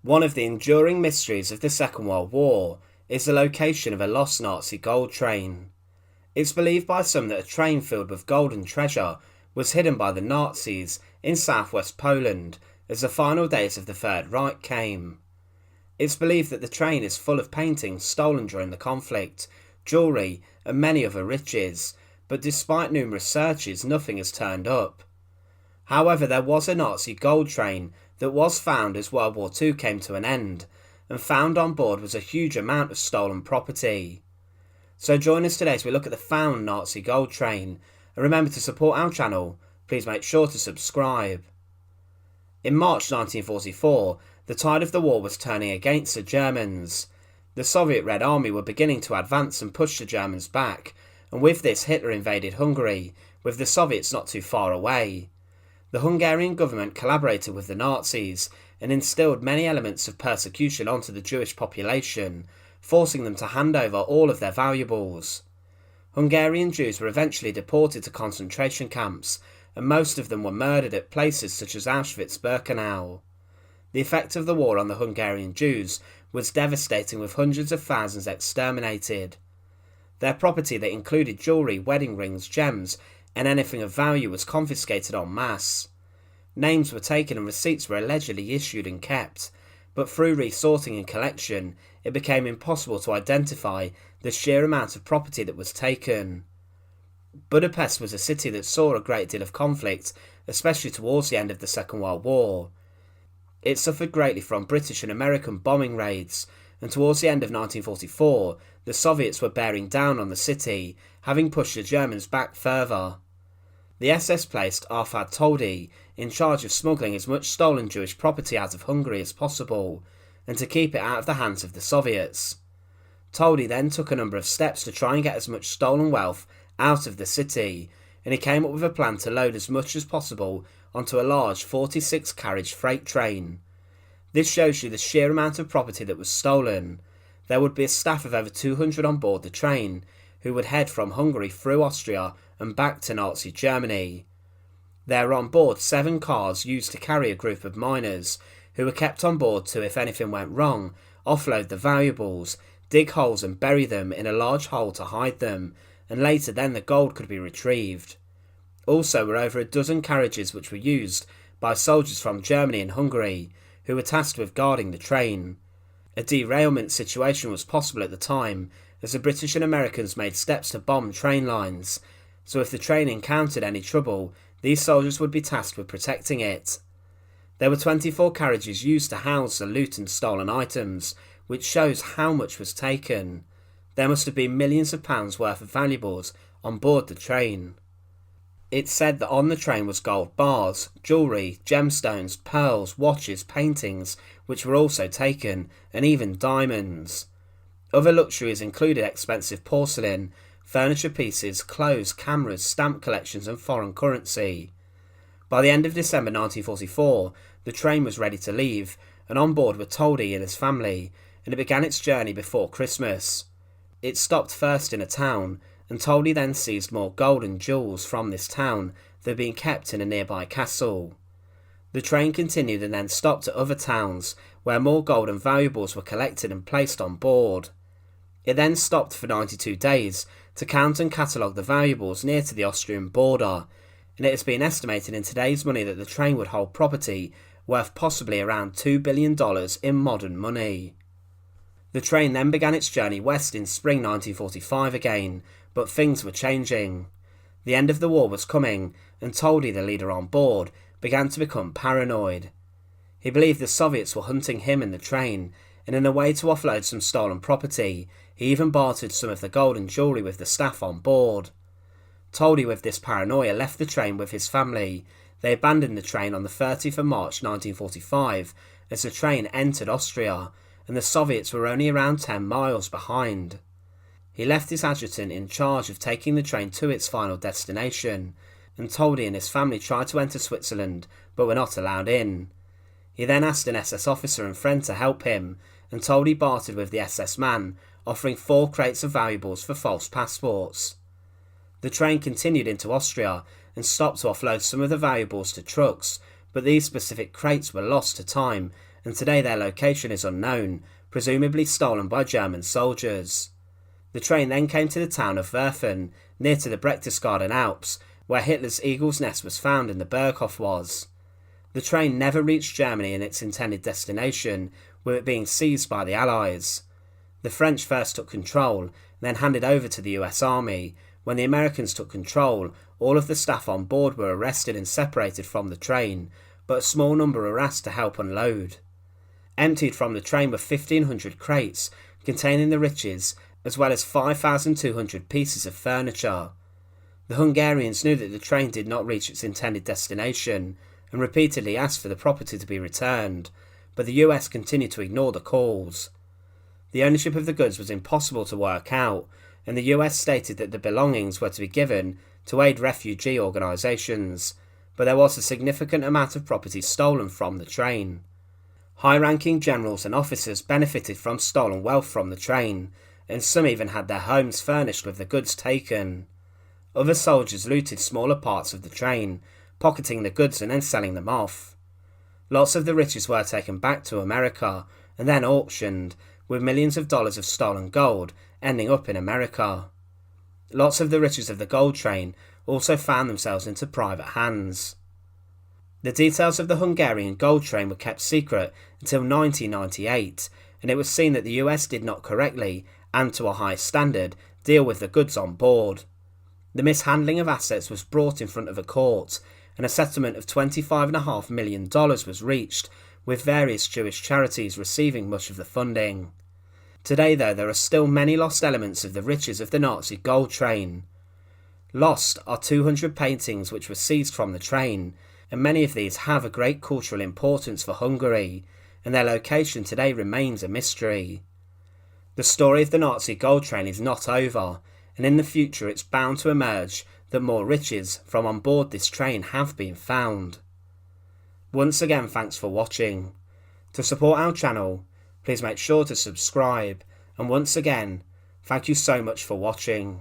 One of the enduring mysteries of the Second World War is the location of a lost Nazi gold train. It's believed by some that a train filled with golden treasure was hidden by the Nazis in southwest Poland as the final days of the Third Reich came. It's believed that the train is full of paintings stolen during the conflict, jewellery and many other riches, but despite numerous searches nothing has turned up. However, there was a Nazi gold train that was found as World War II came to an end, and found on board was a huge amount of stolen property. So join us today as we look at the found Nazi gold train, and remember to support our channel, please make sure to subscribe. In March 1944, the tide of the war was turning against the Germans. The Soviet Red Army were beginning to advance and push the Germans back, and with this Hitler invaded Hungary, with the Soviets not too far away. The Hungarian government collaborated with the Nazis and instilled many elements of persecution onto the Jewish population, forcing them to hand over all of their valuables. Hungarian Jews were eventually deported to concentration camps, and most of them were murdered at places such as Auschwitz-Birkenau. The effect of the war on the Hungarian Jews was devastating, with hundreds of thousands exterminated. Their property that included jewellery, wedding rings, gems, and anything of value was confiscated en masse. Names were taken and receipts were allegedly issued and kept, but through resorting and collection, it became impossible to identify the sheer amount of property that was taken. Budapest was a city that saw a great deal of conflict, especially towards the end of the Second World War. It suffered greatly from British and American bombing raids, and towards the end of 1944, the Soviets were bearing down on the city, having pushed the Germans back further. The SS placed Arfad Toldi in charge of smuggling as much stolen Jewish property out of Hungary as possible, and to keep it out of the hands of the Soviets. Toldi then took a number of steps to try and get as much stolen wealth out of the city, and he came up with a plan to load as much as possible onto a large 46-carriage freight train. This shows you the sheer amount of property that was stolen. There would be a staff of over 200 on board the train, who would head from Hungary through Austria and back to Nazi Germany. There were on board 7 cars used to carry a group of miners, who were kept on board to, if anything went wrong, offload the valuables, dig holes and bury them in a large hole to hide them, and later then the gold could be retrieved. Also were over a dozen carriages which were used by soldiers from Germany and Hungary, who were tasked with guarding the train. A derailment situation was possible at the time, as the British and Americans made steps to bomb train lines, so if the train encountered any trouble, these soldiers would be tasked with protecting it. There were 24 carriages used to house the loot and stolen items, which shows how much was taken. There must have been millions of pounds worth of valuables on board the train. It's said that on the train was gold bars, jewellery, gemstones, pearls, watches, paintings, which were also taken, and even diamonds. Other luxuries included expensive porcelain, furniture pieces, clothes, cameras, stamp collections and foreign currency. By the end of December 1944, the train was ready to leave, and on board were Toldi and his family, and it began its journey before Christmas. It stopped first in a town, and Toldi then seized more gold and jewels from this town that had been kept in a nearby castle. The train continued and then stopped at other towns, where more gold and valuables were collected and placed on board. It then stopped for 92 days to count and catalogue the valuables near to the Austrian border, and it has been estimated in today's money that the train would hold property worth possibly around $2 billion in modern money. The train then began its journey west in spring 1945 again, but things were changing. The end of the war was coming, and Toldi, the leader on board, began to become paranoid. He believed the Soviets were hunting him and the train, and in a way to offload some stolen property, he even bartered some of the gold and jewellery with the staff on board. Toldi, with this paranoia, left the train with his family. They abandoned the train on the 30th of March 1945 as the train entered Austria, and the Soviets were only around 10 miles behind. He left his adjutant in charge of taking the train to its final destination, and Toldi and his family tried to enter Switzerland but were not allowed in. He then asked an SS officer and friend to help him, and Toldi bartered with the SS man, offering 4 crates of valuables for false passports. The train continued into Austria and stopped to offload some of the valuables to trucks, but these specific crates were lost to time and today their location is unknown, presumably stolen by German soldiers. The train then came to the town of Werfen, near to the Berchtesgaden Alps, where Hitler's eagle's nest was found and the Berghof was. The train never reached Germany in its intended destination, with it being seized by the Allies. The French first took control, and then handed over to the US Army. When the Americans took control, all of the staff on board were arrested and separated from the train, but a small number were asked to help unload. Emptied from the train were 1,500 crates containing the riches, as well as 5,200 pieces of furniture. The Hungarians knew that the train did not reach its intended destination, and repeatedly asked for the property to be returned, but the US continued to ignore the calls. The ownership of the goods was impossible to work out, and the US stated that the belongings were to be given to aid refugee organisations, but there was a significant amount of property stolen from the train. High-ranking generals and officers benefited from stolen wealth from the train, and some even had their homes furnished with the goods taken. Other soldiers looted smaller parts of the train, pocketing the goods and then selling them off. Lots of the riches were taken back to America and then auctioned, with millions of dollars of stolen gold ending up in America. Lots of the riches of the gold train also found themselves into private hands. The details of the Hungarian gold train were kept secret until 1998, and it was seen that the US did not correctly, and to a high standard, deal with the goods on board. The mishandling of assets was brought in front of a court, and a settlement of $25.5 million was reached, with various Jewish charities receiving much of the funding. Today, though, there are still many lost elements of the riches of the Nazi gold train. Lost are 200 paintings which were seized from the train, and many of these have a great cultural importance for Hungary, and their location today remains a mystery. The story of the Nazi gold train is not over, and in the future it's bound to emerge that more riches from on board this train have been found. Once again, thanks for watching. To support our channel, please make sure to subscribe, and once again, thank you so much for watching.